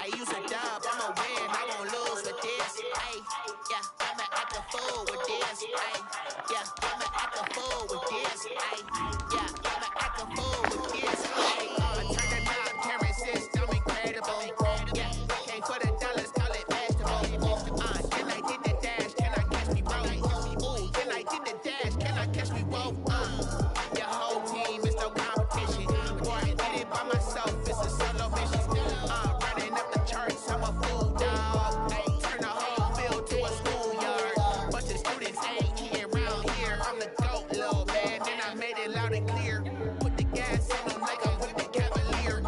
I use a dub, I'ma win, I won't lose with this. Ay, yeah, I'ma act a fool with this. Ay, yeah, I'ma act a fool with this. Ay, yeah, I'ma act a fool with this. Ay, turn the knob, camera system incredible. Yeah, came for the dollars, call it vegetable. Then I did the dash, can I catch me roll? Ooh, then I did the dash, can I catch me roll? Your whole team is no competition. Boy, I did it by myself, it's a solo mission. Running up the charts, I'm a fool, dog. Ay, turn the whole field to a schoolyard. Bunch of students ain't eating around here. I'm the GOAT, little man, then I made it loud and clear. Put the gas in them like I'm with the Cavalier.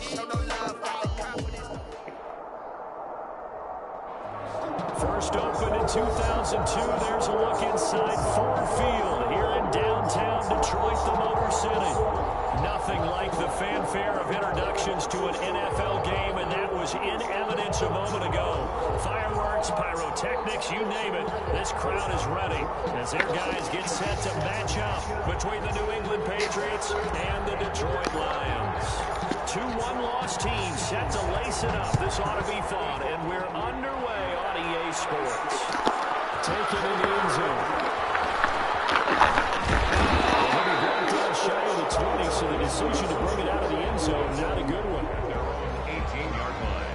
Show no love, got the confidence. First opened in 2002. There's a look inside Ford Field here in downtown Detroit, the Motor City. Nothing like the fanfare of introductions to an NFL game, and that was in evidence a moment ago. Fireworks, pyrotechnics, you name it. This crowd is ready as their guys get set to match up between the New England Patriots and the Detroit Lions. Two one-loss teams set to lace it up. This ought to be fun, and we're underway on EA Sports. Taken in the end zone. Heavy ground down shy of the 20, so the decision to bring it out of the end zone, not a good one. 18-yard line.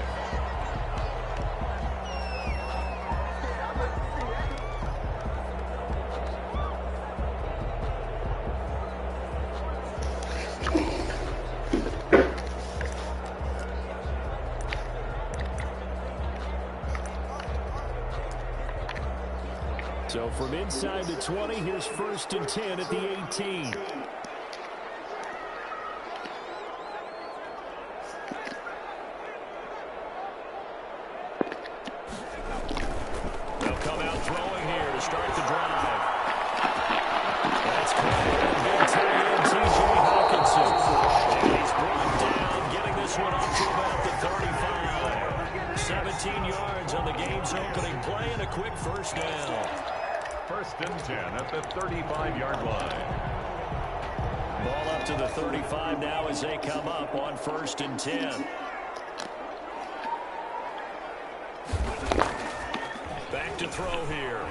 So from inside the 20, here's 1st and 10 at the 18. They'll come out throwing here to start the drive. That's caught. Big tight end T.J. Hawkinson. And he's brought down, getting this one up to about the 35. 17 yards on the game's opening play and a quick first down. 1st and 10 at the 35-yard line. Ball up to the 35 now as they come up on 1st and 10. Back to throw here.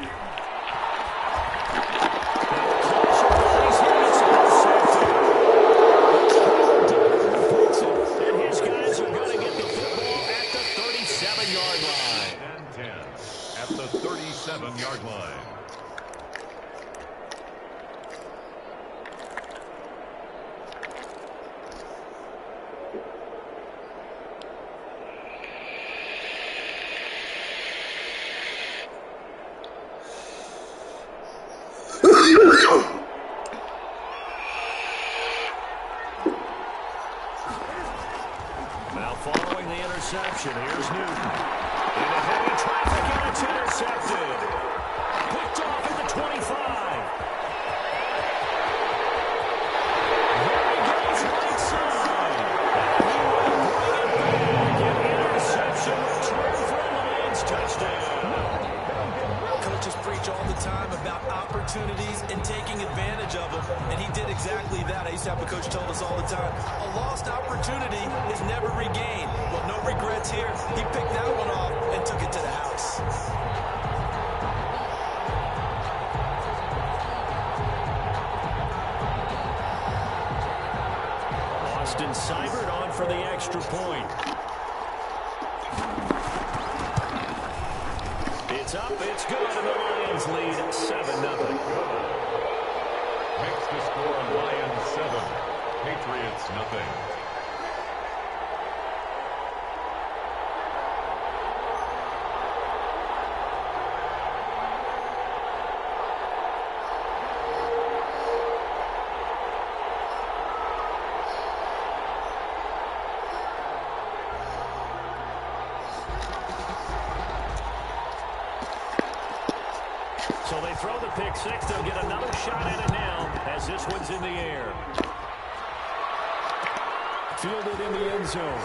And his guys are going to get the football at the 37-yard line. And 10 at the 37-yard line. Now following the interception, here's Newton. Into heavy traffic, and it's intercepted. Picked off at the 25. There he goes right side. And he will bring it back. An interception return for a Lions touchdown. Coaches preach all the time about opportunities and taking advantage of them, and he did exactly that. I used to have a coach told us all the time, a lost opportunity is never regained. Well, no regrets here. He picked that one off and took it to the house. Austin Seibert on for the extra point. It's up, it's good, and the Lions lead 7-0. Makes the score Lions 7, Patriots nothing. So they throw the pick six. They'll get another shot at it now as this one's in the air. Fielded in the end zone.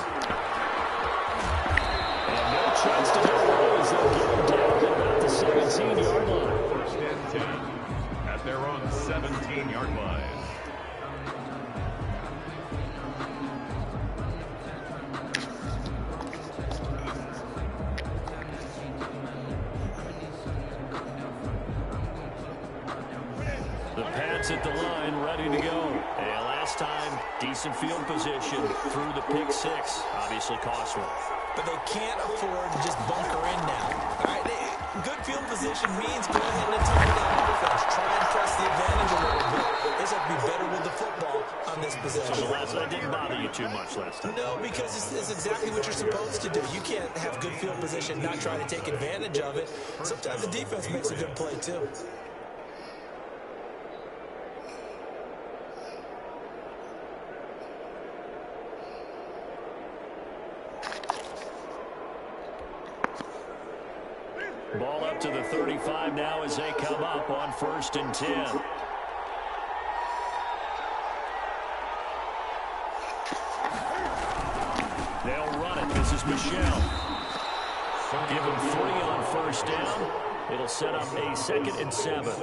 And no chance to get away as they'll get him down at about the 17-yard line. 1st and 10 at their own 17-yard line. Pats at the line, ready to go. And last time, decent field position through the pick six. Obviously costly. But they can't afford to just bunker in now. All right, good field position means go ahead and attack that offense. Try and press the advantage a little bit. They just have to be better with the football on this possession. So the last one didn't bother you too much last time. No, because it's exactly what you're supposed to do. You can't have good field position, not try to take advantage of it. Sometimes the defense makes a good play, too. Ball up to the 35 now as they come up on 1st and 10. They'll run it. This is Michelle. Give him 3 on 1st down. It'll set up a 2nd and 7.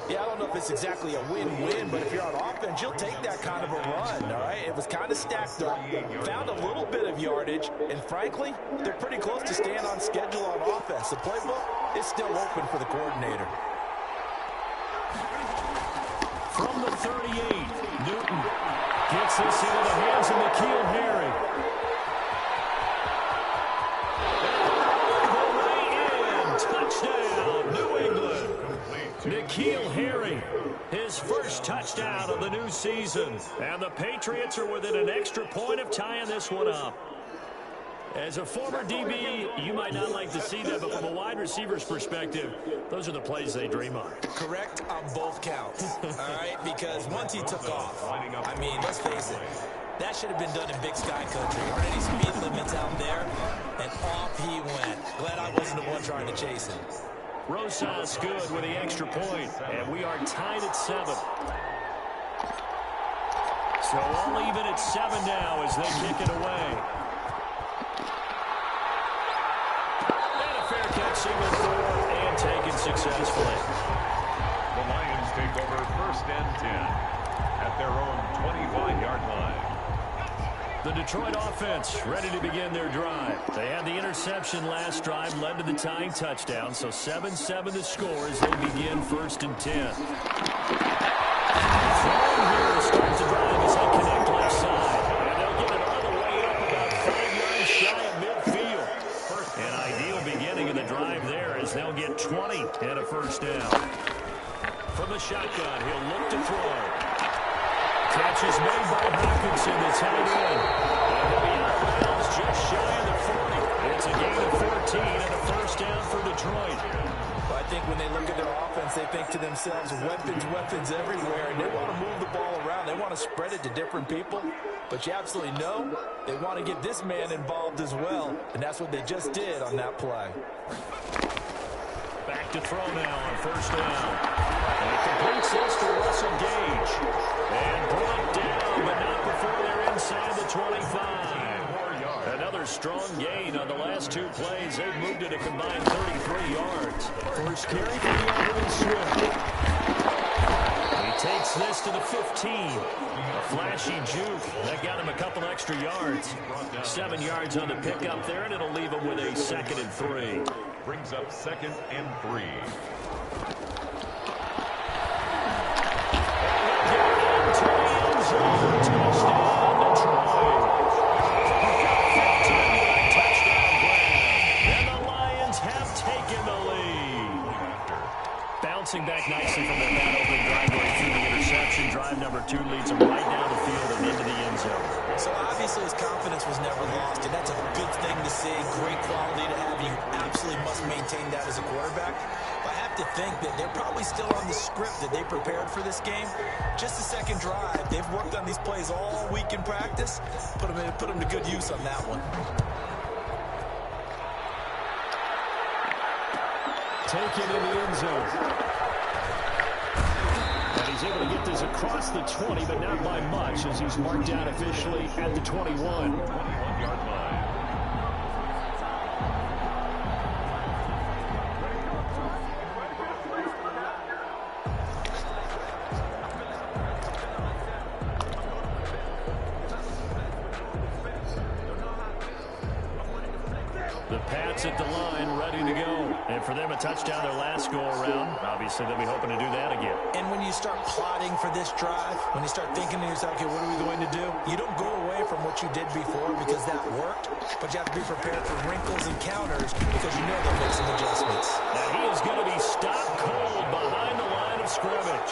Yeah, I don't know if it's exactly a win-win, but if you're on offense, you'll take that kind of a run, all right? It was kind of stacked up, found a little bit of yardage, and frankly, they're pretty close to staying on schedule on offense. The playbook is still open for the coordinator. From the 38, Newton gets this into the hands of N'Keal Harry. Touchdown, New England. N'Keal Harry, his first touchdown of the new season. And the Patriots are within an extra point of tying this one up. As a former DB, you might not like to see that, but from a wide receiver's perspective, those are the plays they dream of. Correct on both counts, all right? Because once he took off, I mean, let's face it, that should have been done in Big Sky Country. Aren't any speed limits out there? And off he went. Glad I wasn't the one trying to chase him. Rosas good with the extra point, and we are tied at 7. So all even at 7 now as they kick it away. And a fair catch, single 4, and taken successfully. The Lions take over 1st and 10 at their own 25-yard line. The Detroit offense ready to begin their drive. They had the interception last drive, led to the tying touchdown, so 7-7 the score as they begin 1st and 10. Throwing here to start the drive as they connect left side. And they'll get it all the way up about 5 yards shy of midfield. An ideal beginning of the drive there as they'll get 20 and a 1st down. From the shotgun, he'll look to throw. Catch is made by Hawkinson, the tight end. And he'll be out of bounds just shy of the 40. It's a gain of 14 and a 1st down for Detroit. Well, I think when they look at their offense, they think to themselves, weapons everywhere, and they want to move the ball around. They want to spread it to different people. But you absolutely know they want to get this man involved as well, and that's what they just did on that play. Back to throw now on 1st down. And it completes this to Russell Gage. And brought down, but not before they're inside the 25. Another strong gain on the last 2 plays. They've moved it a combined 33 yards. First carry for the Auburn Swift. He takes this to the 15. A flashy juke. That got him a couple extra yards. 7 yards on the pickup there, and it'll leave him with a 2nd and 3. Brings up 2nd and 3. Touchdown, Detroit. 15-yard touchdown grab. And the Lions have taken the lead. Bouncing back nicely from their bad opening drive going through the interception. Drive number 2 leads them right down the field and into the end zone. So obviously his confidence was never lost, and that's a good thing to see. Great quality to have. You absolutely must maintain that as a quarterback. I have to think that they're probably still on the script that they prepared for this game. Just the second drive. They've worked on these plays all week in practice. Put them to good use on that one. Taken in the end zone. And he's able to get this across the 20, but not by much, as he's marked down officially at the 21. 21-yard line. The Pats at the line, ready to go. And And for them, a touchdown their last go-around. Obviously, they'll be hoping to do that again. And when you start plotting for this drive, when you start thinking to yourself, okay, what are we going to do? You don't go away from what you did before because that worked, but you have to be prepared for wrinkles and counters because you know they'll make some adjustments. Now he is going to be stopped cold behind the line of scrimmage.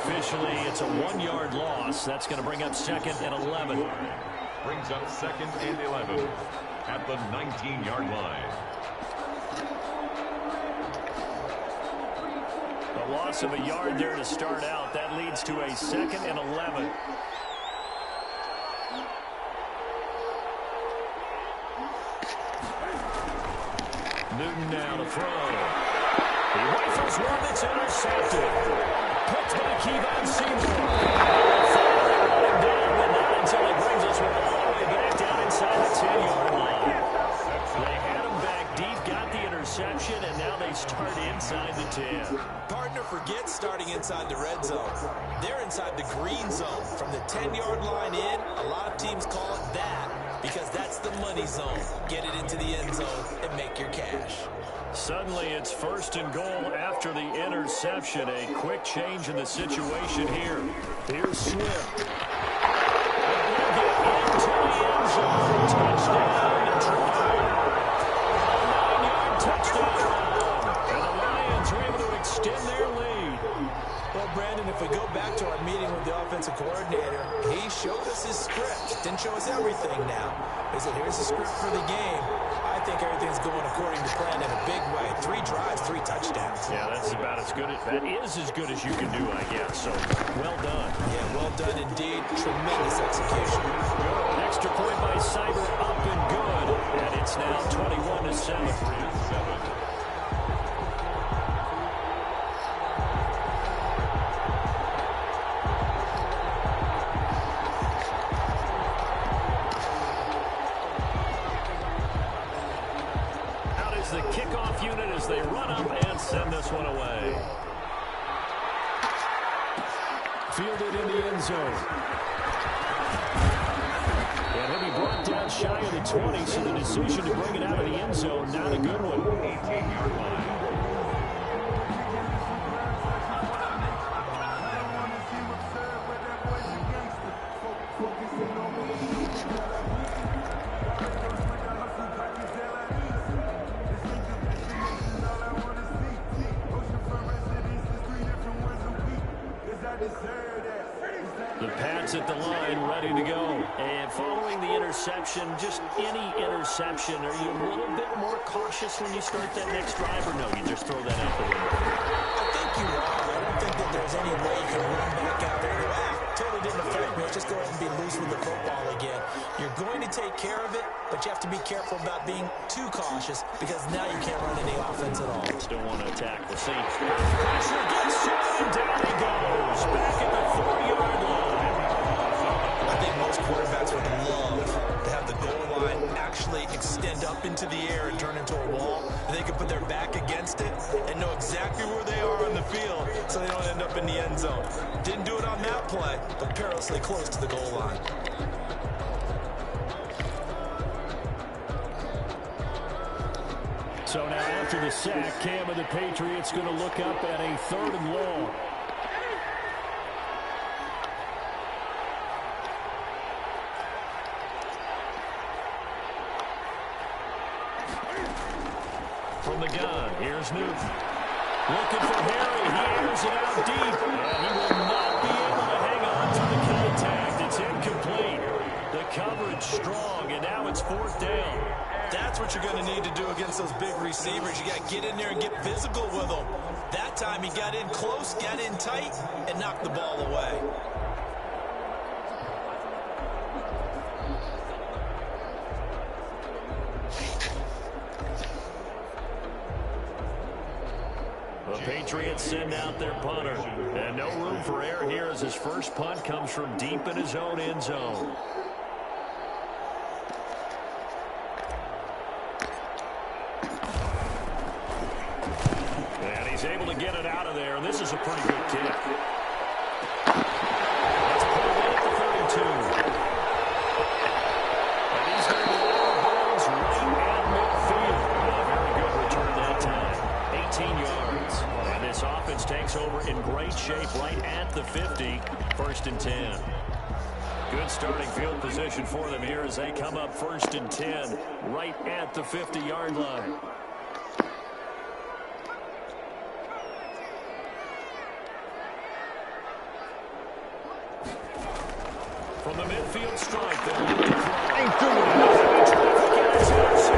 Officially, it's a 1-yard loss. That's going to bring up 2nd and 11. Brings up 2nd and 11 at the 19-yard line. A loss of a yard there to start out. That leads to a 2nd and 11. Newton now to throw. He rifles one that's intercepted. Picked by Kevon Seymour. Following down, but not until he brings us all the way back down inside the 10-yard line. They had him back deep, got the interception, and now they start inside the 10. Partner forgets starting inside the red zone. They're inside the green zone. From the 10-yard line in, a lot of teams call it that because that's the money zone. Get it into the end zone and make your cash. Suddenly it's 1st and goal after the interception. A quick change in the situation here. Here's Swift. Into the end zone. Touchdown, Detroit. 9-yard touchdown. And the Lions are able to extend their lead. Well, Brandon, if we go back to our meeting with the offensive coordinator, he showed us his script. Didn't show us everything now. He said, here's the script for the game. I think everything's going according to plan in a big way. 3 drives, 3 touchdowns. Yeah, that's about as good. That is as good as you can do, I guess. So, well done. Yeah, well done indeed. Tremendous execution. Extra point by Cyber, up and good. And it's now 21-7. The kickoff unit as they run up and send this one away. Fielded in the end zone. And he'll be brought down shy of the 20, so the decision to bring it out of the end zone, not a good one. 18-yard line. The Pats at the line, ready to go. And following the interception, just any interception, are you a little bit more cautious when you start that next drive, or no, you just throw that out the window? I think you are. I don't think that there's any way you can run back out there and go, totally didn't affect me. Let's just go ahead and be loose with the football again. You're going to take care of it, but you have to be careful about being too cautious because now you can't run any offense at all. Still want to attack. We'll see. Pressure gets to it, and down he goes. Back at the 4-yard line. I think most quarterbacks would love to have the goal line actually extend up into the air and turn into a wall. And they can put their back against it and know exactly where they are on the field so they don't end up in the end zone. Didn't do it on that play, but perilously close to the goal line. So now after the sack, Cam of the Patriots going to look up at a 3rd and long. From the gun, here's Newton. Looking for Harry. He airs it out deep. And he will not be able to hang on to the contact. It's incomplete. The coverage strong, and now it's 4th down. That's what you're going to need to do against those big receivers. You got to get in there and get physical with them. That time he got in close, got in tight, and knocked the ball away. The Patriots send out their punter. And no room for error here as his first punt comes from deep in his own end zone. And he's able to get it out of there. And this is a pretty good kick. That's pulled in at the 32. And he's going to be out of bounds right at midfield. A very good return that time. Lions takes over in great shape right at the 50. 1st and 10. Good starting field position for them here as they come up 1st and 10 right at the 50-yard line. From the midfield stripe, they'll look to throw. Ain't doing it. Traffic interception.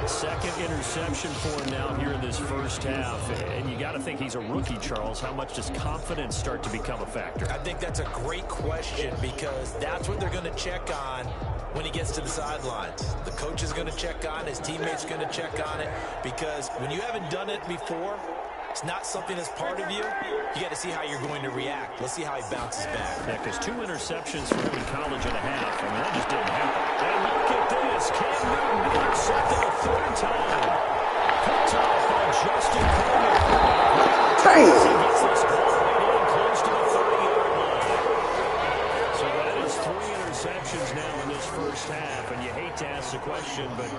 Second interception for him now here in this first half. And you got to think he's a rookie, Charles. How much does confidence start to become a factor? I think that's a great question because that's what they're going to check on when he gets to the sidelines. The coach is going to check on, his teammates going to check on it, because when you haven't done it before, it's not something that's part of you. You got to see how you're going to react. Let's see how he bounces back. Yeah, because 2 interceptions for him in college and a half. I mean, that just didn't happen. And look at this. Cam Newton intercepted a 3rd time. Picked off by Justin Coleman. He gets this ball right in close to the 30-yard line. So that is 3 interceptions now in this first half. And you hate to ask the question, but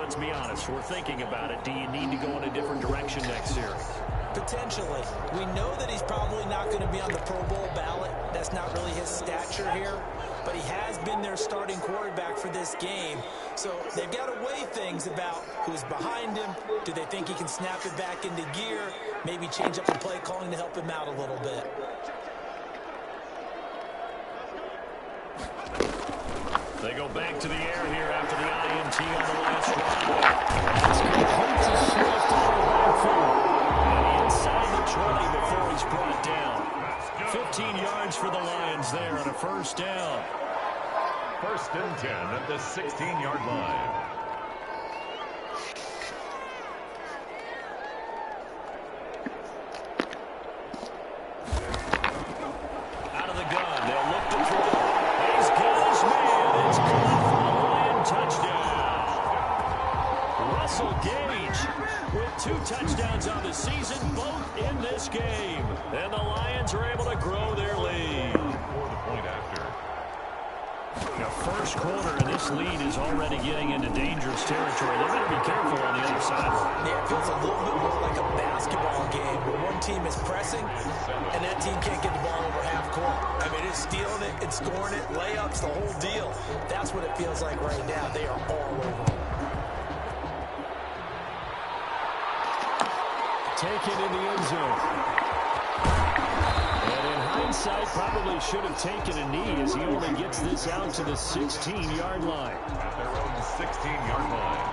let's be honest. We're thinking about it. Do you need to go in a different direction next series? Potentially. We know that he's probably not going to be on the Pro Bowl ballot. That's not really his stature here. But he has been their starting quarterback for this game. So they've got to weigh things about who's behind him. Do they think he can snap it back into gear? Maybe change up the play calling to help him out a little bit. They go back to the air here after the INT on the last drive. That's complete to Swift out of the backfield. And inside the 20 before he's brought down. 15 yards for the Lions there on a 1st down. 1st and 10 at the 16-yard line. Out of the gun, they'll look to throw. He's got his man. It's caught for a Lion touchdown. Russell Gage with 2 touchdowns on the season, both in this game. And the Lions are able to grow their lead. For the point after. The first quarter, and this lead is already getting into dangerous territory. They better be careful on the other sideline. Yeah, it feels a little bit more like a basketball game where one team is pressing and that team can't get the ball over half court. I mean, it's stealing it, it's scoring it, layups, the whole deal. That's what it feels like right now. They are all over it. Taken in the end zone. And in hindsight, probably should have taken a knee as he only gets this out to the 16-yard line. At their own 16-yard line.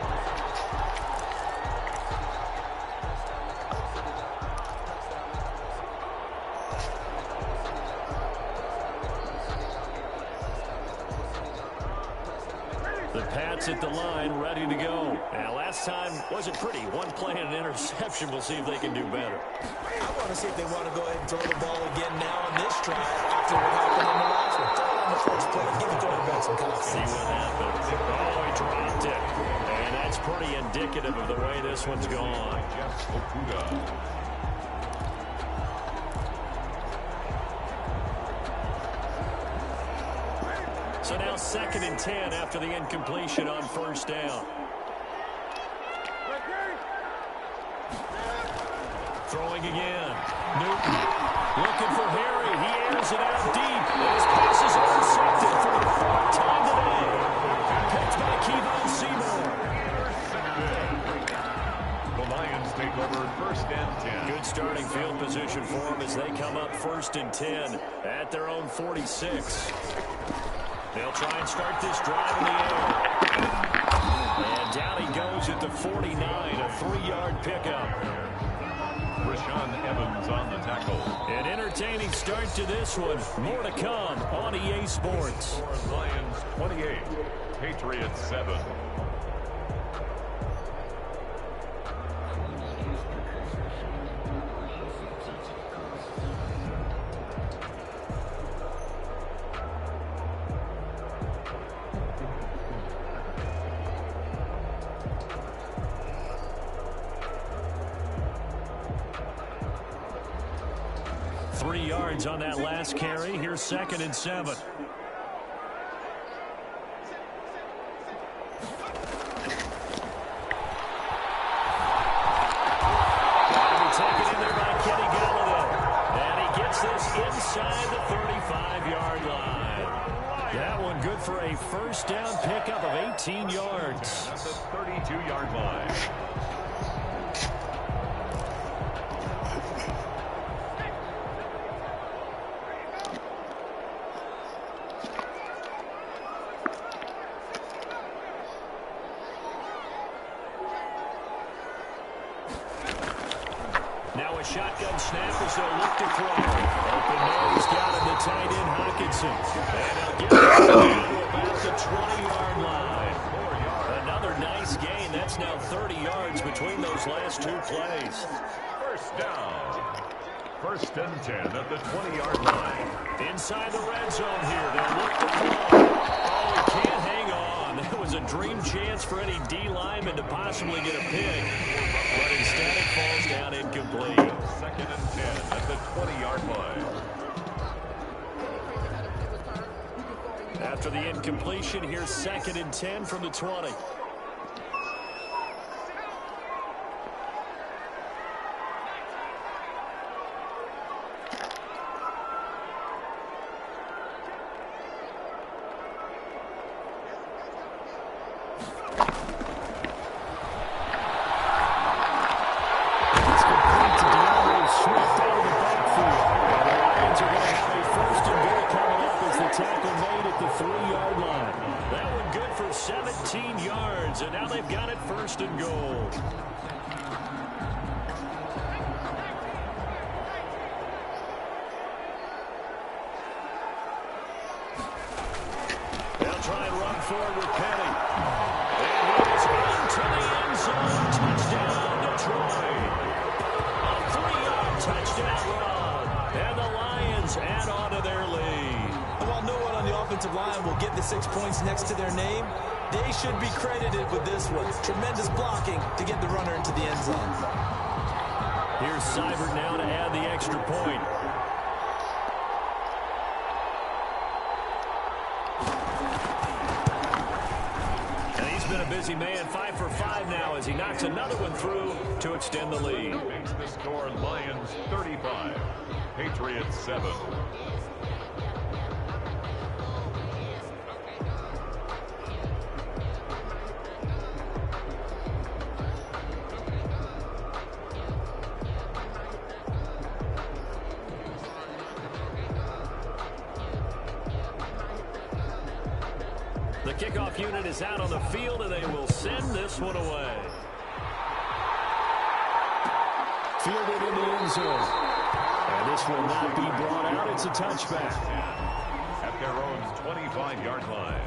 The Pats at the line, ready to go. Now, last time wasn't pretty. One play and an interception. We'll see if they can do better. I want to see if they want to go ahead and throw the ball again now on this drive after what happened on the last one. Throw it on the first play. Give the quarterback some confidence. See what happens. Oh, he dropped it. And that's pretty indicative of the way this one's gone. So now 2nd and 10 after the incompletion on 1st down. Throwing again. Newton looking for Harry. He airs it out deep. And his pass is intercepted for the 4th time today. Picked by Kevon Seymour. The Lions take over 1st and 10. Good starting field position for them as they come up 1st and 10 at their own 46. They'll try and start this drive in the air. And down he goes at the 49, a 3-yard pickup. Rashaan Evans on the tackle. An entertaining start to this one. More to come on EA Sports. Lions 28, Patriots 7. On that last carry. Here's 2nd and 7. good for a first down pickup of 18 yards. At the 32-yard line. Now a shotgun snap as they'll look to throw. Open man, he's got him, the tight end, Hockenson. And he'll get it to about the 20-yard line. Another nice gain. That's now 30 yards between those last two plays. First down. First and 10 at the 20-yard line. Inside the red zone here. They'll look to throw. Oh, he can't hang on. That was a dream chance for any D lineman to possibly get a pick. But instead it falls down incomplete. Second and 10 at the 20-yard line. After the incompletion, here's second and 10 from the 20. Tackle made at the 3-yard line. That one good for 17 yards, and now they've got it first and goal. They'll try and run forward with Penny. And he is into the end zone. Touchdown, Detroit. A 3-yard touchdown run. And the Lions add on to their lead. While no one on the offensive line will get the 6 points next to their name, they should be credited with this one. Tremendous blocking to get the runner into the end zone. Here's Seibert now to add the extra point. And he's been a busy man, 5 for 5 now as he knocks another one through to extend the lead. Makes the score Lions 35, Patriots 7. The kickoff unit is out on the field, and they will send this one away. Fielded in the end zone. And this will not be brought out. It's a touchback. At their own 25-yard line.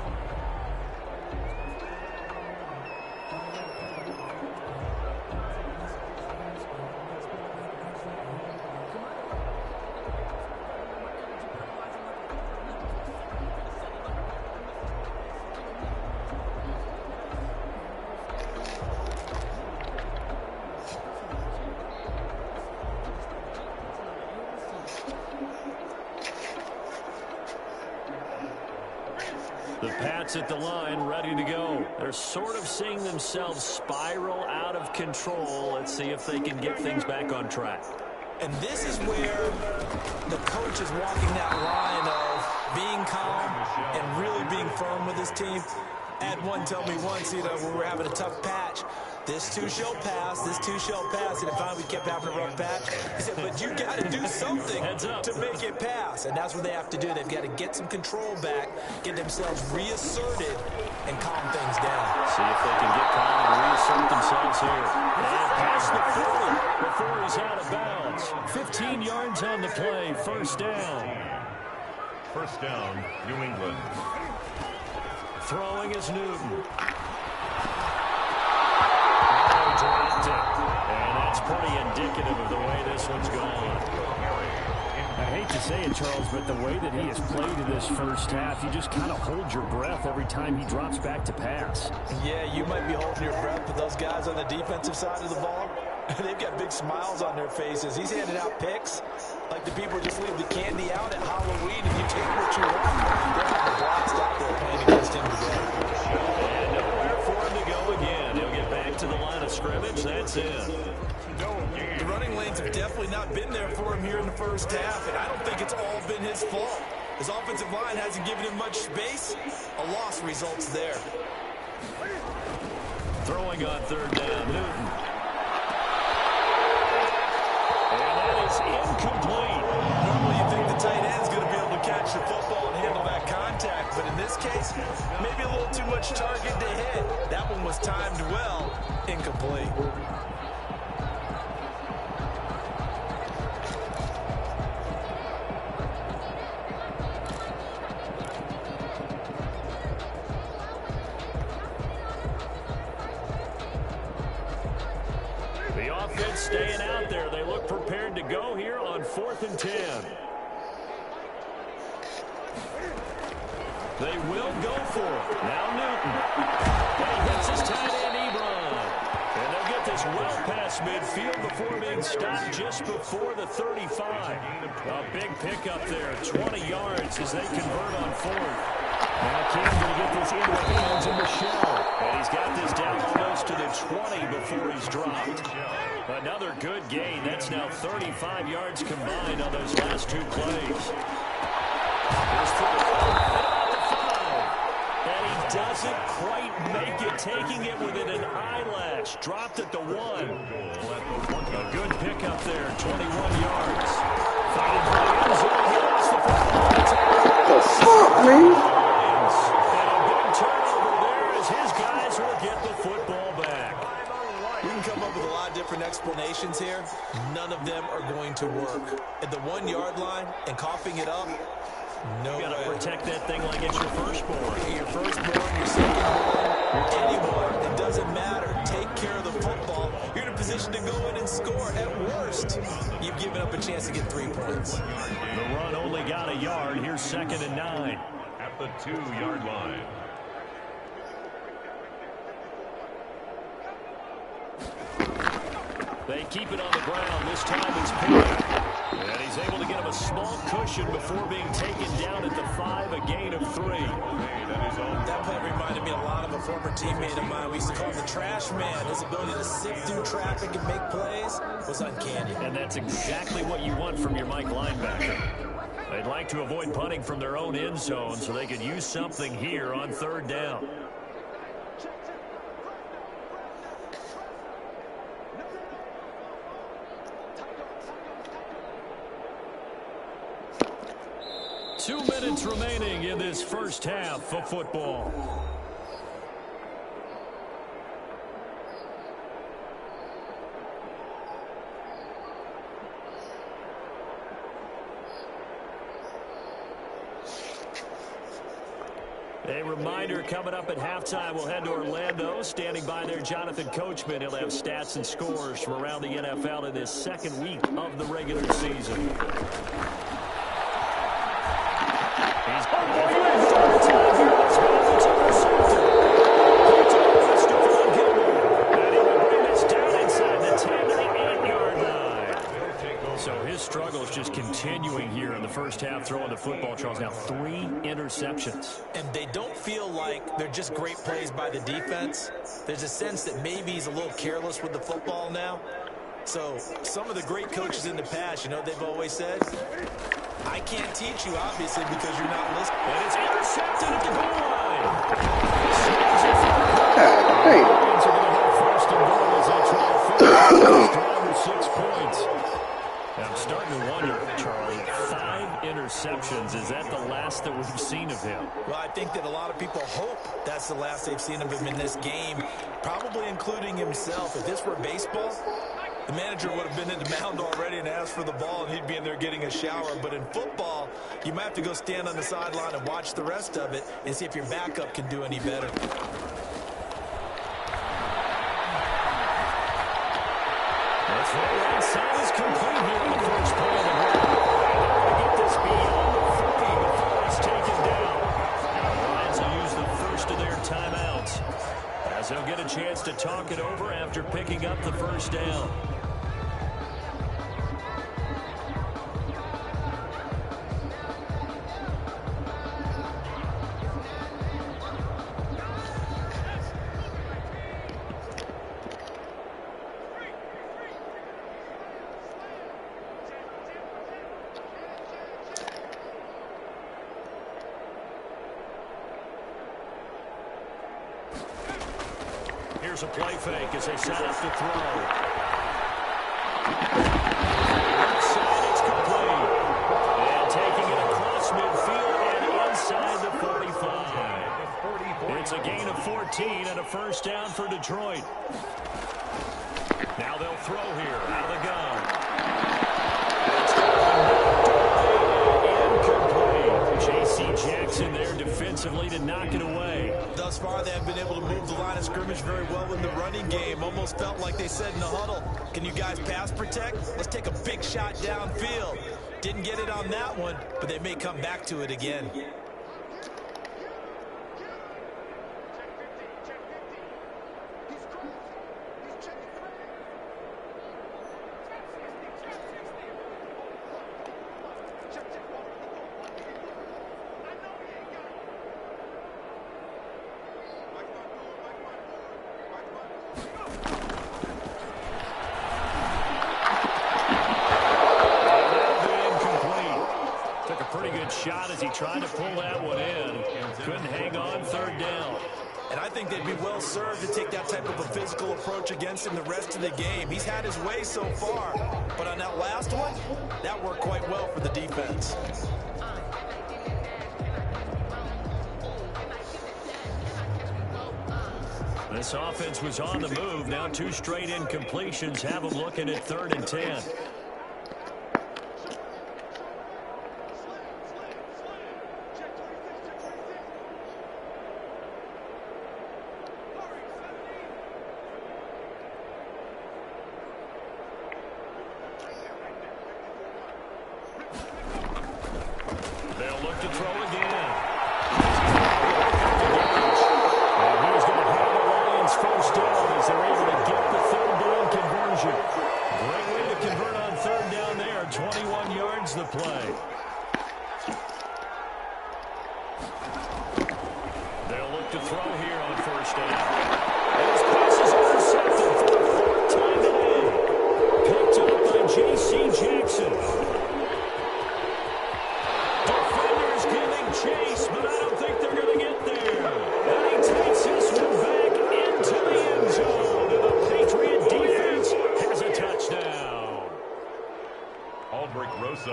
The Pats at the line, ready to go. They're sort of seeing themselves spiral out of control. Let's see if they can get things back on track. And this is where the coach is walking that line of being calm and really being firm with his team. I had one tell me once, when we were having a tough patch, this too shall pass, this too shall pass. And finally we kept having a rough patch. He said, but you got to do something to make it pass. And that's what they have to do. They've got to get some control back, get themselves reasserted, and calm things down. See if they can get calm and reassert themselves here. And past the 40 before he's out of bounds. 15 yards on the play, first down. First down, New England. Throwing is Newton. Dropped it. And that's pretty indicative of the way this one's gone. I hate to say it, Charles, but the way that he has played in this first half, you just kind of hold your breath every time he drops back to pass. Yeah, you might be holding your breath, but those guys on the defensive side of the ball, they've got big smiles on their faces. He's handing out picks like the people just leave the candy out at Halloween, and you take what you want. They're having a blast out there playing against him today. And nowhere for him to go again. He'll get back to the line of scrimmage. That's it. The running lanes have definitely not been there for him here in the first half, and I don't think it's all been his fault. His offensive line hasn't given him much space. A loss results there. Throwing on third down, Newton. And that is incomplete. Normally you think the tight end's going to be able to catch the football and handle that contact, but in this case, maybe a little too much target to hit. That one was timed well. Incomplete. The offense staying out there. They look prepared to go here on 4th and 10. They will go for it. Now Newton. And he hits his tight end, Ebron. And they'll get this well past midfield before being stopped just before the 35. A big pickup there, 20 yards as they convert on 4th. Now Cam's going to get this into the hands of Michelle. And he's got this down almost to the 20 before he's dropped. Another good gain. That's now 35 yards combined on those last 2 plays. Here's 4 and he doesn't quite make it, taking it within an eyelash. Dropped at the 1. A good pickup there, 21 yards. Fighting for the end zone. He lost the football. The fuck, man? And a big turnover there as his guys will get the football back. We can come up with a lot of different explanations here. None of them are going to work. At the 1 yard line and coughing it up, no way. You got to protect that thing like it's your firstborn. Your firstborn, your secondborn, anyone. It doesn't matter. Take care of the football. You're in a position to go in and score. At worst, you've given up a chance to get 3 points. The run only got a yard. Here's 2nd and 9. At the 2-yard line. They keep it on the ground. This time it's picked. And he's able to get him a small cushion before being taken down at the 5, a gain of 3. That play reminded me a lot of a former teammate of mine. We used to call him the trash man. His ability to sift through traffic and make plays was uncanny. And that's exactly what you want from your Mike linebacker. They'd like to avoid punting from their own end zone so they could use something here on 3rd down. Two minutes remaining in this first half of football. A reminder, coming up at halftime, we'll head to Orlando. Standing by there, Jonathan Coachman. He'll have stats and scores from around the NFL in this 2nd week of the regular season. He's so his struggles just continuing here in the first half, throwing the football. Charles, now 3 interceptions. And they don't feel like they're just great plays by the defense. There's a sense that maybe he's a little careless with the football now. So some of the great coaches in the past, you know, they've always said, I can't teach you, obviously, because you're not listening. And it's intercepted at the goal line. Hey. First and goal as they try to finish 6 points. I'm starting to wonder, Charlie, 5 interceptions. Is that the last that we've seen of him? Well, I think that a lot of people hope that's the last they've seen of him in this game, probably including himself. If this were baseball, the manager would have been in the mound already and asked for the ball, and he'd be in there getting a shower. But in football, you might have to go stand on the sideline and watch the rest of it and see if your backup can do any better. That's right. Inside is complete here in the first play of the game. They're going to get this beyond the 30 before it's taken down. The Lions will use the first of their timeouts as they'll get a chance to talk it over after picking up the first down. Here's a play fake as they set up to throw. Inside, it's complete. And taking it across midfield and inside the 45. It's a gain of 14 and a first down for Detroit. Now they'll throw here out of the gun. Incomplete. J.C. Jackson there defensively to knock it away. Thus far, they have been able to move the line of scrimmage very well in the running game. Almost felt like they said in the huddle, can you guys pass protect? Let's take a big shot downfield. Didn't get it on that one, but they may come back to it again. Shot as he tried to pull that one in. Couldn't hang on, third down. And I think they'd be well served to take that type of a physical approach against him the rest of the game. He's had his way so far, but on that last one, that worked quite well for the defense. This offense was on the move. Now 2 straight incompletions have them looking at 3rd and 10.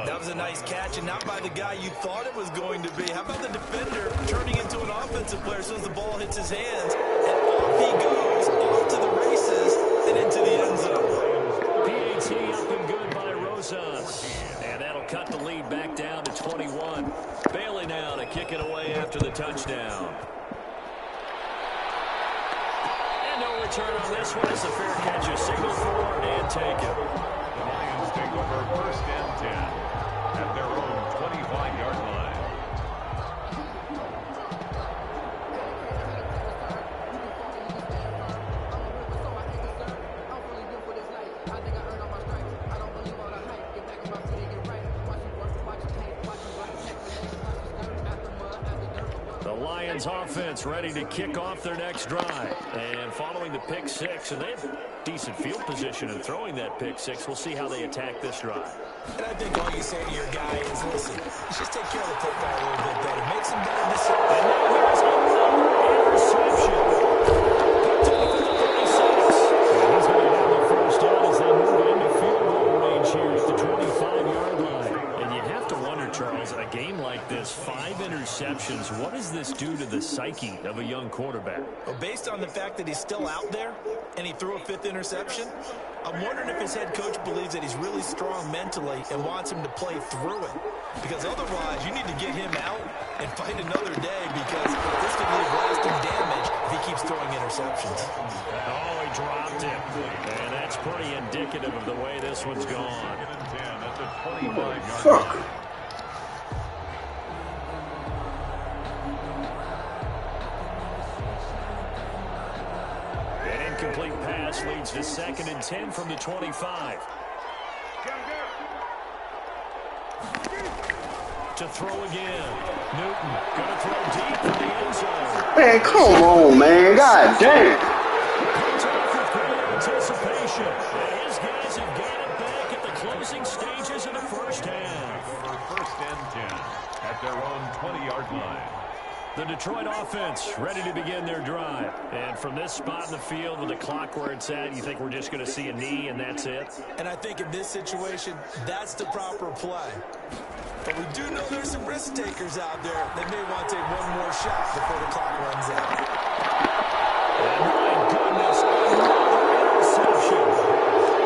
That was a nice catch, and not by the guy you thought it was going to be. How about the defender turning into an offensive player as soon as the ball hits his hands, and off he goes, off to the races, and into the end zone. PAT up and good by Rosas. And that'll cut the lead back down to 21. Bailey now to kick it away after the touchdown. And no return on this one. It's a fair catch, a signal for and take it. The Lions take over 1st and 10 at their own 25-yard line. The Lions offense ready to kick off their next drive. And following the pick 6, and they have decent field position in throwing that pick 6. We'll see how they attack this drive. And I think all you say to your guy is, listen, let's just take care of the football a little bit better. Make some better decisions. And now here's another interception. Picked off at the 36. And he's going to have the first down as they move into field goal range here at the 25-yard line. And you have to wonder, Charles, a game like this, 5 interceptions, what does this do to the psyche of a young quarterback? Well, based on the fact that he's still out there and he threw a 5th interception, I'm wondering if his head coach believes that he's really strong mentally and wants him to play through it. Because otherwise, you need to get him out and fight another day, because this could leave lasting damage if he keeps throwing interceptions. Oh, he dropped it. And that's pretty indicative of the way this one's gone. That's a 25-yard Fuck. An incomplete pass leads to 2nd and 10 from the 25. To throw again. Newton going to throw deep for the end zone. Man, come on, man. God damn. It's off with great anticipation. And his guys have got it back at the closing stages of the first half. For 1st and 10 at their own 20-yard line. The Detroit offense ready to begin their drive. And from this spot in the field with the clock where it's at, you think we're just going to see a knee and that's it? And I think in this situation, that's the proper play. But we do know there's some risk takers out there that may want to take one more shot before the clock runs out. And my goodness, another interception.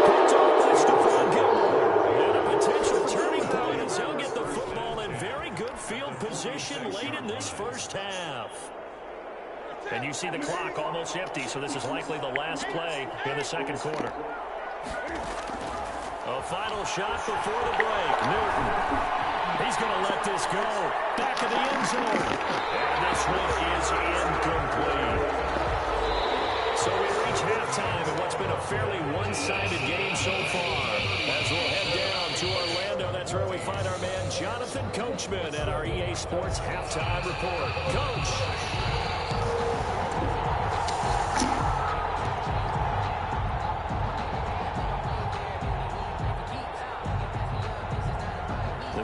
Picked off by Stephon Gilmore. And a potential turning point as he'll get the football in very good field position late in this first half. And you see the clock almost empty, so this is likely the last play in the second quarter. A final shot before the break. Newton. He's going to let this go. Back of the end zone. And this one is incomplete. So we reach halftime in what's been a fairly one-sided game so far. As we'll head down to Orlando, that's where we find our man Jonathan Coachman at our EA Sports Halftime Report. Coach.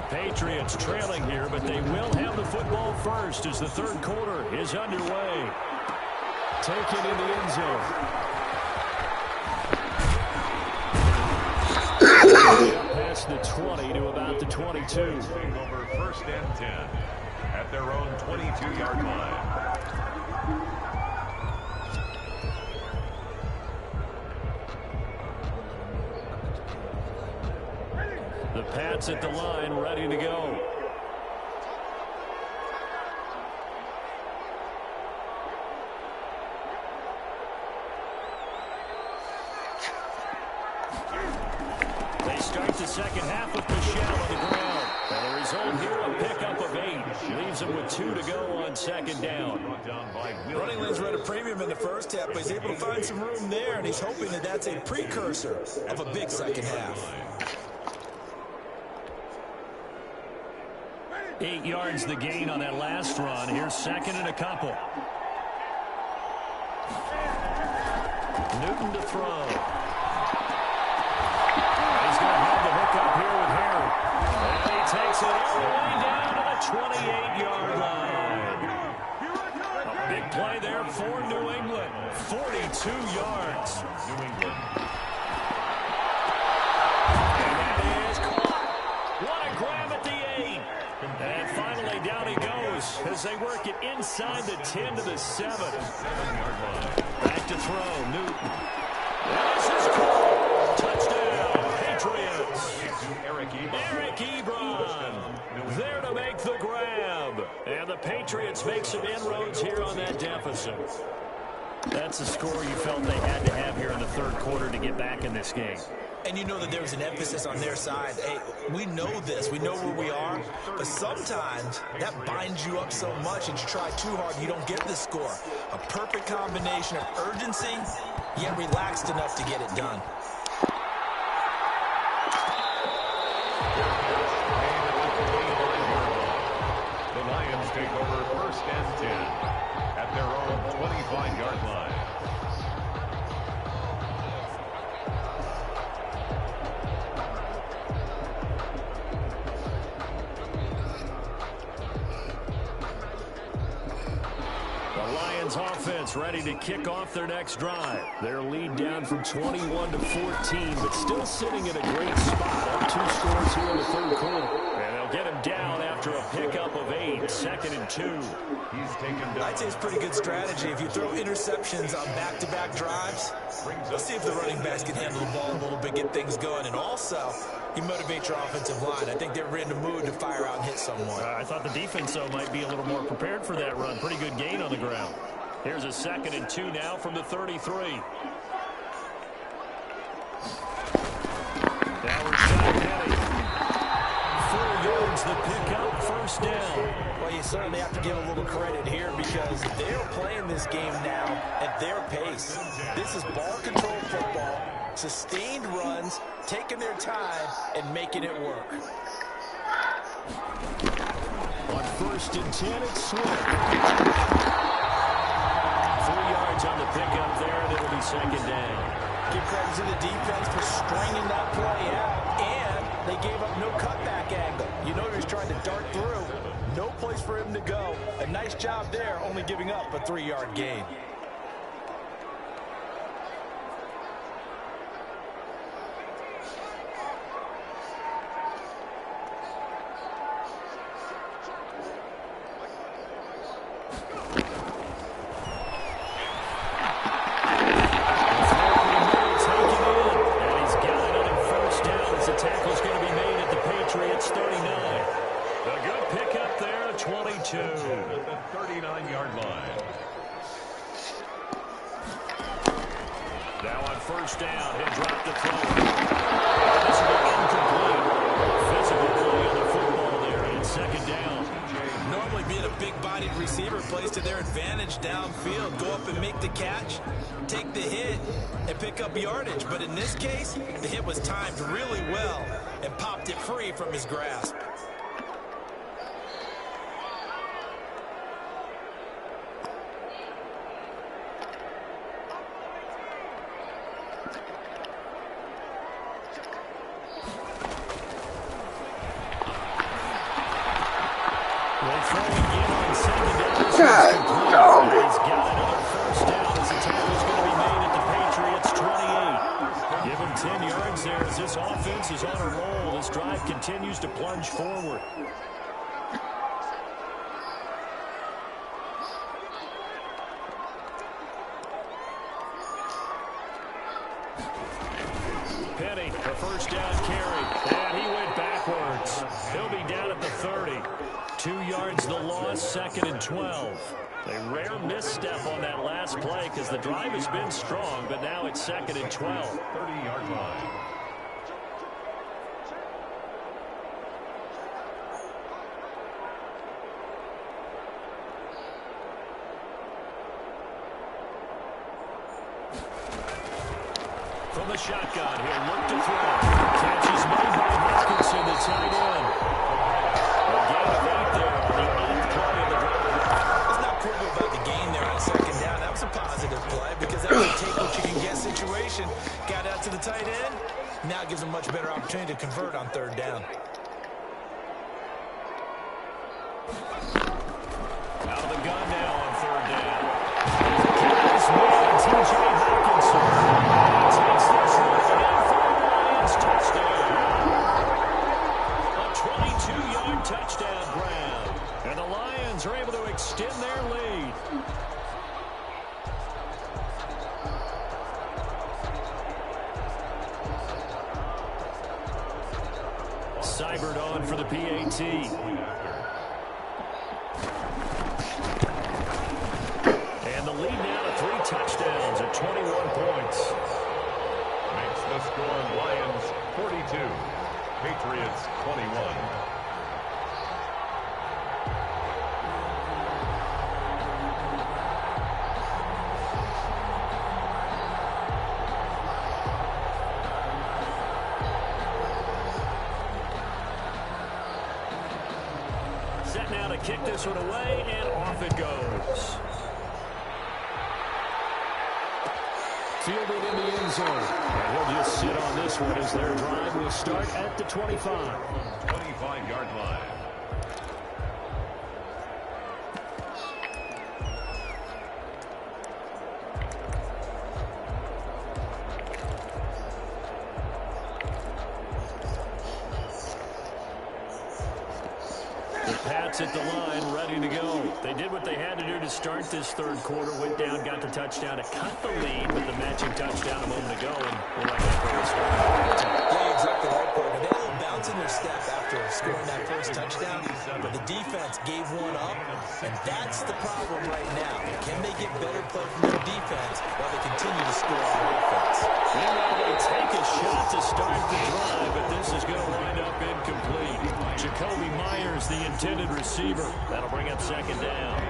Patriots trailing here, but they will have the football first as the third quarter is underway. Taken in the end zone. Past the 20 to about the 22. Over first and 10 at their own 22-yard line. The Pats at the line, ready to go. They start the second half with Michelle on the ground. And the result here, a pickup of 8. Leaves them with 2 to go on second down. Running lanes were at a premium in the first half, but he's able to find some room there, and he's hoping that that's a precursor of a big second half. 8 yards the gain on that last run. Here's second and a couple. Newton to throw. He's going to have the hook up here with Harry. And he takes it all the way down to the 28-yard line. A big play there for New England. 42 yards. New England. And that is caught. What a grab at the 8. And finally, down he goes as they work it inside the 10 to the 7. 7-yard line. Back to throw, Newton. And this is caught. Touchdown, Patriots. Eric Ebron there to make the grab. And the Patriots make some inroads here on that deficit. That's a score you felt they had to have here in the third quarter to get back in this game. And you know that there was an emphasis on their side. Hey, we know this. We know where we are. But sometimes that binds you up so much and you try too hard, you don't get the score. A perfect combination of urgency, yet relaxed enough to get it done. The Lions take over first and 10 at their own 25-yard line. Offense ready to kick off their next drive. Their lead down from 21 to 14, but still sitting in a great spot. Up 2 scores here in the third quarter. And they'll get him down after a pickup of 8. Second and 2. He's taken down. I'd say it's pretty good strategy. If you throw interceptions on back-to-back drives, let's see if the running backs can handle the ball a little bit, get things going. And also, you motivate your offensive line. I think they're in the mood to fire out and hit someone. I thought the defense, though, might be a little more prepared for that run. Pretty good gain on the ground. Here's a second and 2 now from the 33. Downward shot heading. 4 yards the pickup, first down. Well, you certainly have to give a little credit here because they're playing this game now at their pace. This is ball control football, sustained runs, taking their time, and making it work. On first and 10, it's Swift. 3 yards on the pickup there, and it'll be second down. Give credit to the defense for stringing that play out, and they gave up no cutback angle. You know he was trying to dart through. No place for him to go. A nice job there, only giving up a 3-yard gain. At the 39-yard line. Now on first down, he'll drop the throw. This will be incomplete. Physical play on the football there, and second down. Normally being a big-bodied receiver plays to their advantage downfield. Go up and make the catch, take the hit, and pick up yardage. But in this case, the hit was timed really well and popped it free from his grasp. God, dog. He's got another first down as the tackle's going to be made at the Patriots 28. Give him 10 yards there as this offense is on a roll. This drive continues to plunge forward. Penny, the first down carry, and he went backwards. He'll be down at the 30. 2 yards the loss, second and 12. A rare misstep on that last play because the drive has been strong, but now it's second and 12. 30-yard line. From the shotgun, he'll look to throw. Catch is made by Hawkinson, the tight end. A gain of 8 there on the 8th play of the drive. Let's not quibble about the gain there on second down. That was a positive play because that was a take-what-you-can-get situation. Got out to the tight end. Now gives him much better opportunity to convert on third down. Out of the gun now on third down. Carries man, T.J. Hawkinson. Takes this one in for the Lions touchdown. A 22-yard touchdown grab. And the Lions are able to extend their lead. Seibert on for the PAT. And the lead now to 3 touchdowns at 21 points. Makes the score Lions 42, Patriots 21. Set now to kick this one away, and off it goes. Fielded in the end zone. And he'll just sit on this one as their drive will start at the 25. 25-yard line. The Pats at the line, ready to go. They did what they had to do to start this third quarter. Went down, got the touchdown to cut the lead, but the matching touchdown a moment ago, and we're like that for the start. Yeah, exactly right, partner. They had a little bounce in their step after scoring that first touchdown, but the defense gave one up, and that's the problem right now. Can they get better play from their defense while they continue to score on offense? Meanwhile, they take a shot to start the drive, but this is going to wind up incomplete. Jacoby Myers, the intended receiver. That'll bring up second down.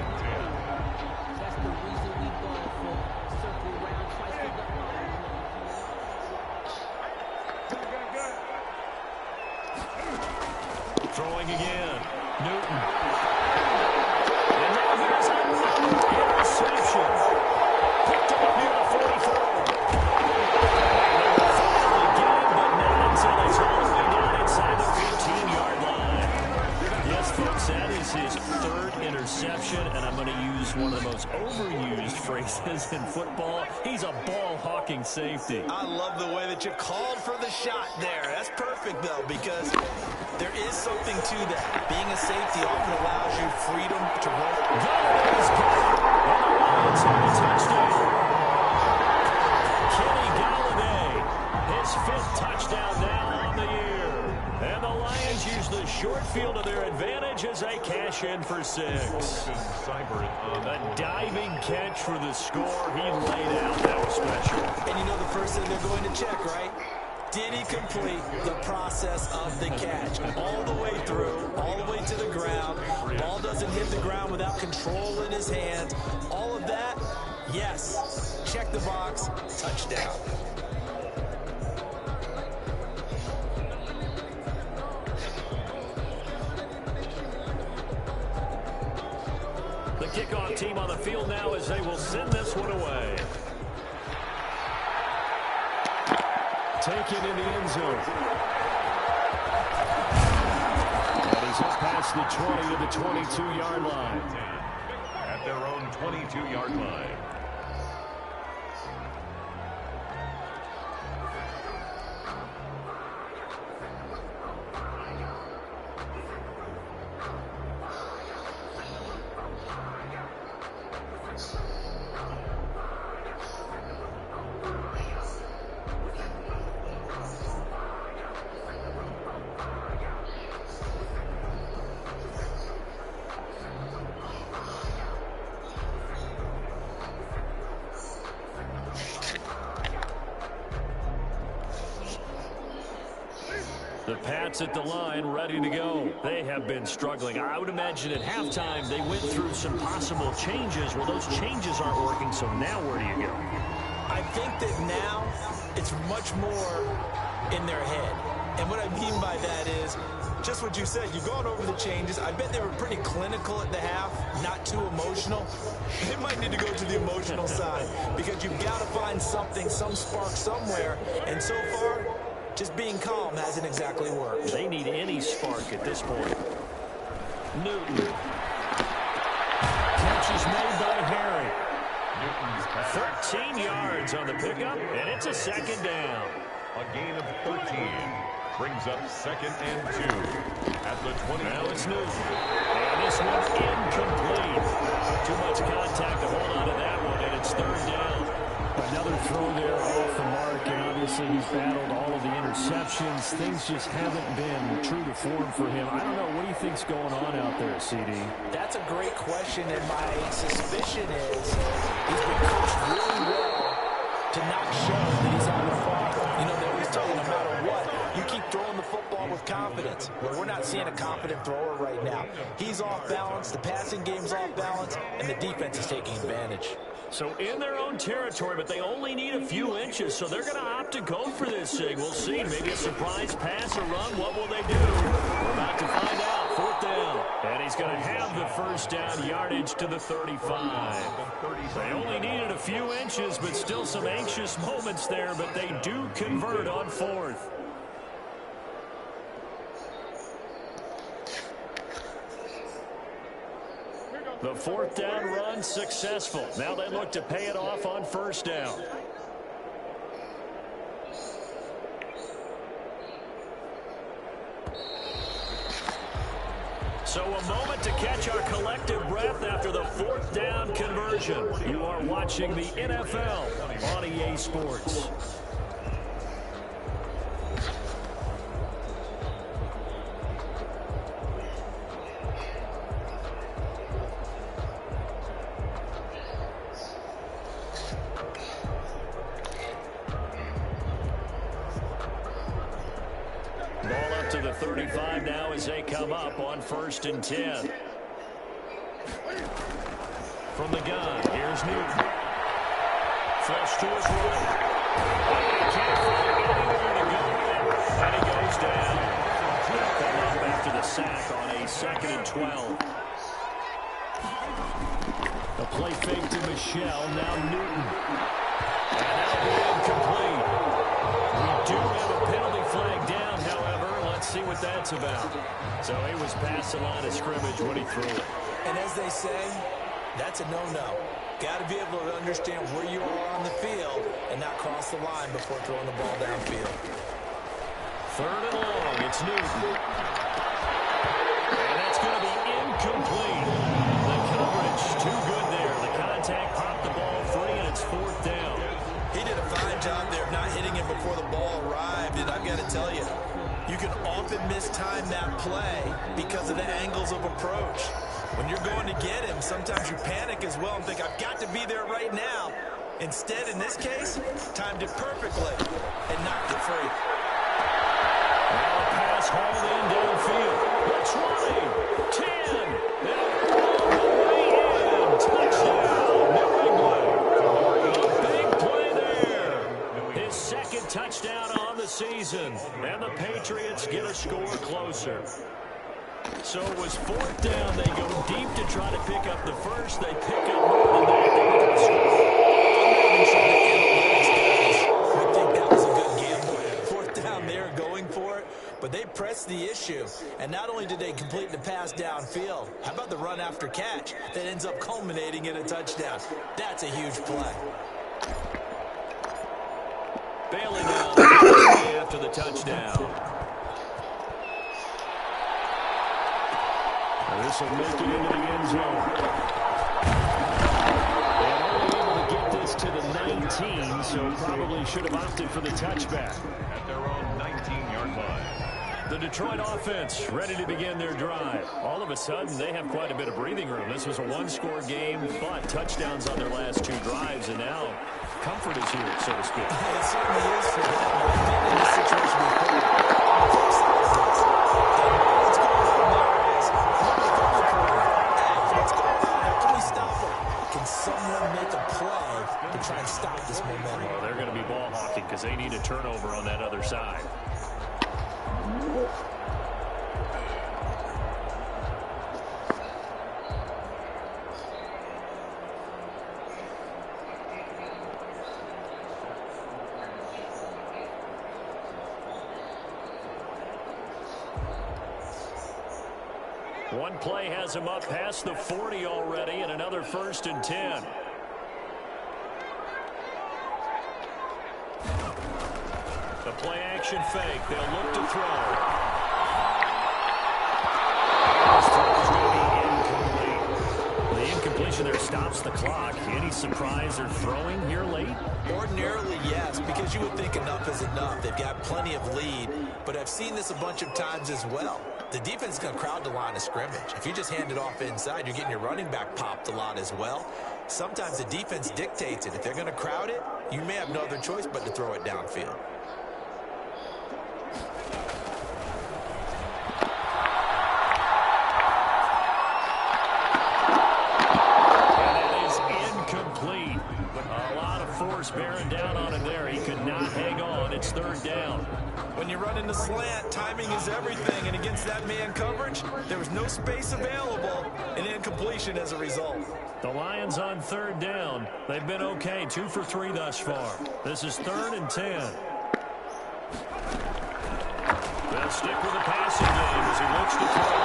Throwing again. Newton. And now here's a interception. Picked up near the 44. Finally get him, but not until he's all the way down inside the 15-yard line. Yes, folks, that is his football. He's a ball-hawking safety. I love the way that you called for the shot there. That's perfect, though, because there is something to that. Being a safety often allows you freedom to run. Galladay's got it. And the Lions have a touchdown. Kenny Galladay, his 5th touchdown now on the year. And the Lions use the short field to their advantage as they cash in for 6. A diving catch for the score. He laid out. That was special. And you know the first thing they're going to check, right? Did he complete the process of the catch? All the way through, all the way to the ground. Ball doesn't hit the ground without control in his hands. All of that, yes. Check the box. Touchdown. The kickoff team on the field now as they will send this one away. Taken in the end zone. And he's up past the 20 to the 22-yard line. At their own 22-yard line. The Pats at the line, ready to go. They have been struggling. I would imagine at halftime they went through some possible changes. Well, those changes aren't working, so now where do you go? I think that now it's much more in their head. And what I mean by that is just what you said. You've gone over the changes. I bet they were pretty clinical at the half, not too emotional. They might need to go to the emotional side because you've got to find something, some spark somewhere. And so far, just being calm hasn't exactly worked. They need any spark at this point. Newton. Catch is made by Harry. 13 yards on the pickup, and it's a 2nd down. A gain of 13 brings up 2nd and 2 at the 20. Now it's Newton. And this one incomplete. Too much contact to hold on to that one, and it's 3rd down. Another throw there off the mark, and obviously he's battled all of the interceptions. Things just haven't been true to form for him. I don't know. What do you think's going on out there, CD? That's a great question, and my suspicion is he's been coached really well to not show that he's on the farm. You know, they always tell you no matter what, you keep throwing the football with confidence. Well, we're not seeing a confident thrower right now. He's off balance, the passing game's off balance, and the defense is taking advantage. So in their own territory, but they only need a few inches, so they're going to opt to go for this thing. We'll see. Maybe a surprise pass or run. What will they do? We're about to find out. 4th down. And he's going to have the 1st down yardage to the 35. They only needed a few inches, but still some anxious moments there, but they do convert on 4th. The 4th down run successful. Now they look to pay it off on 1st down. So a moment to catch our collective breath after the 4th down conversion. You are watching the NFL on EA Sports. Ball up to the 35 now as they come up on 1st and 10. From the gun, here's Newton. Flush to his right. He can't find anywhere to go with it, and he goes down. Come up after the sack on a 2nd and 12. The play fake to Michelle, now Newton. And that'll be incomplete. We do have a penalty flag down, however. Let's see what that's about. So he was past the line of scrimmage when he threw it. And as they say, that's a no-no. Got to be able to understand where you are on the field and not cross the line before throwing the ball downfield. Third and long, it's Newton. And that's going to be incomplete. The coverage, too good there. The contact popped the ball free, and it's fourth down. He did a fine job there of not hitting it before the ball arrived, and I've got to tell you, you can often mistime that play because of the angles of approach. When you're going to get him, sometimes you panic as well and think, I've got to be there right now. Instead, in this case, timed it perfectly and knocked it free. Now a pass hauled in downfield. It's running. 10. And all the way in. Touchdown, New England. A big play there. His second touchdown on the season. And the Patriots get a score closer. So it was fourth down. They go deep to try to pick up the first. They pick up more than that. They get the score. I think that was a good gamble. Fourth down, they're going for it, but they pressed the issue. And not only did they complete the pass downfield, how about the run after catch that ends up culminating in a touchdown? That's a huge play. Bailey now after the touchdown. This will make it into the end zone. And only able to get this to the 19, so probably should have opted for the touchback. At their own 19-yard line. The Detroit offense ready to begin their drive. All of a sudden, they have quite a bit of breathing room. This was a one-score game, but touchdowns on their last two drives, and now comfort is here, so to speak. It certainly is for them. They've been in this situation before. Try and stop this momentum. Well, they're going to be ball hawking because they need a turnover on that other side. One play has him up past the 40 already, and another 1st and 10. The play action fake. They'll look to throw. This throw is going to be incomplete. The incompletion there stops the clock. Any surprise they're throwing here late? Ordinarily, yes, because you would think enough is enough. They've got plenty of lead, but I've seen this a bunch of times as well. The defense is going to crowd the line of scrimmage. If you just hand it off inside, you're getting your running back popped a lot as well. Sometimes the defense dictates it. If they're going to crowd it, you may have no other choice but to throw it downfield. Bearing down on him there. He could not hang on. It's third down. When you run in the slant, timing is everything. And against that man coverage, there was no space available. And incompletion as a result. The Lions on third down. They've been okay. 2 for 3 thus far. This is 3rd and 10. They'll stick with the passing game as he looks to throw.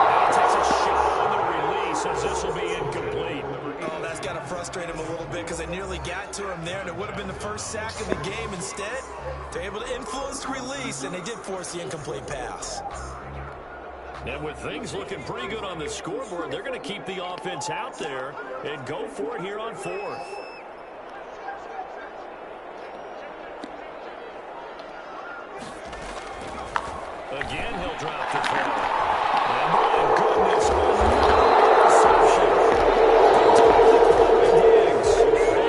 And he takes a shot on the release as this will be incomplete. Oh, that's got to frustrate him a little bit because they nearly got to him there, and it would have been the first sack of the game. Instead, they're able to influence the release, and they did force the incomplete pass. And with things looking pretty good on the scoreboard, they're going to keep the offense out there and go for it here on 4th. Again, he'll drop the throw. And my goodness, reception.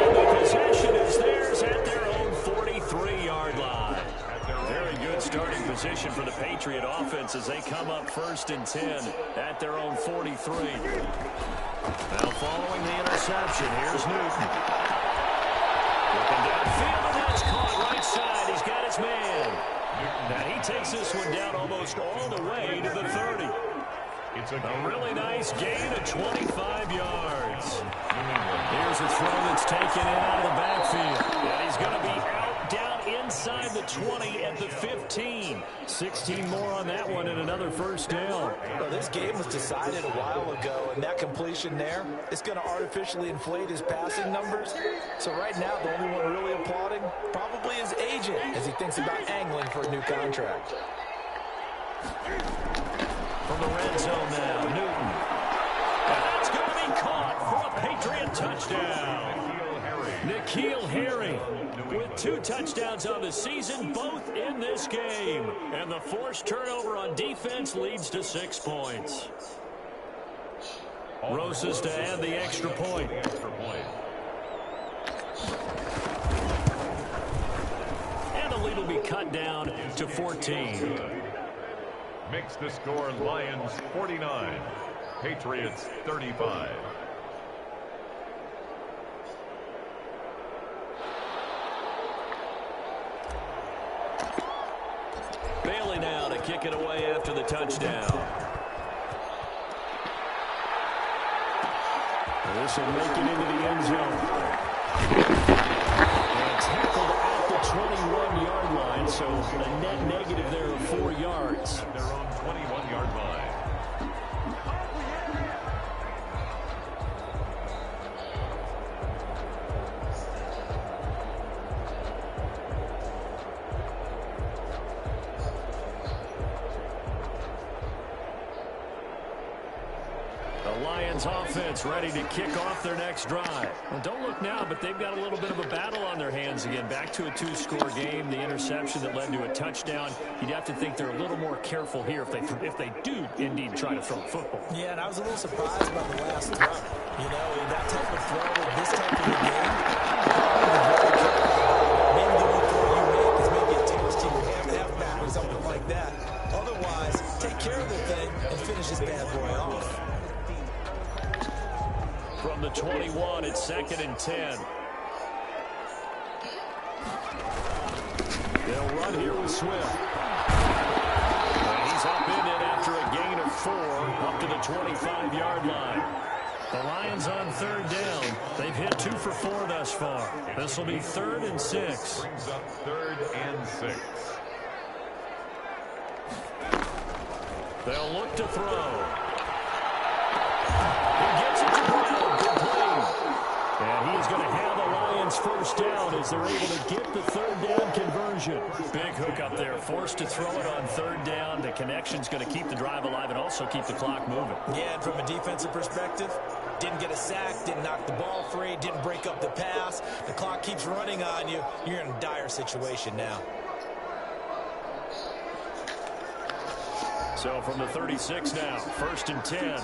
And the possession is theirs at their own 43-yard line. Very good starting position for the Patriot offense as they come up 1st and 10 at their own 43. Now following the interception, here's Newton. Looking downfield, and that's caught right side. He's got his man. And he takes this one down almost all the way to the 30. It's a really nice gain of 25 yards. Here's a throw that's taken in out of the backfield. And he's going to be out down inside the 20 at the 15. 16 more on that one and another first down. Well, this game was decided a while ago, and that completion there is going to artificially inflate his passing numbers. So right now, the only one really applauding probably his agent as he thinks about angling for a new contract. From the red zone now, Newton. And that's going to be caught for a Patriot touchdown. N'Keal Harry with 2 touchdowns on the season, both in this game. And the forced turnover on defense leads to 6 points. Rosas to add the extra point. And the lead will be cut down to 14. Makes the score Lions 49, Patriots 35. Bailey now to kick it away after the touchdown. This will make it into the end zone. And tackled at the 21-yard line, so a net negative there of 4 yards. At their own 21-yard line. Offense ready to kick off their next drive. Well, don't look now, but they've got a little bit of a battle on their hands again. Back to a 2-score game. The interception that led to a touchdown. You'd have to think they're a little more careful here if they do indeed try to throw the football. Yeah, and I was a little surprised by the last throw. You know, that type of throw with this type of a game, maybe the only throw you make is maybe a toss to your halfback or something like that. Otherwise, take care of the thing and finish this bad boy off. From the 21, it's 2nd and 10. They'll run here with Swift. And he's up in it after a gain of 4 up to the 25-yard line. The Lions on 3rd down. They've hit 2 for 4 thus far. This will be 3rd and 6. Brings up 3rd and 6. They'll look to throw. He gets it to Brown. Good play. And he's going to have the Lions first down as they're able to get the 3rd down conversion. Big hook up there. Forced to throw it on 3rd down. The connection's going to keep the drive alive and also keep the clock moving. Yeah, and from a defensive perspective, didn't get a sack, didn't knock the ball free, didn't break up the pass. The clock keeps running on you. You're in a dire situation now. So from the 36 now, 1st and 10.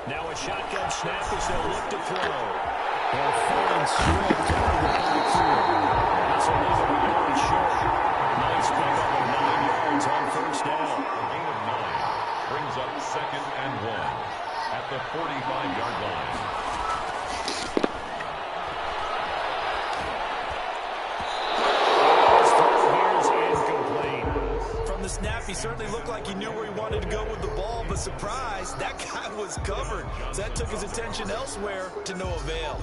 Now a shotgun snap as they'll look to throw. They'll find Swift out of the backfield. This will leave it a yard short. Nice pick up of 9 yards on 1st down. Gain of 9 brings up 2nd and 1 at the 45-yard line. His throw here is incomplete. From the snap, he certainly looked like he knew where he wanted to go with the ball, but surprise, that guy was covered. So that took his attention elsewhere to no avail.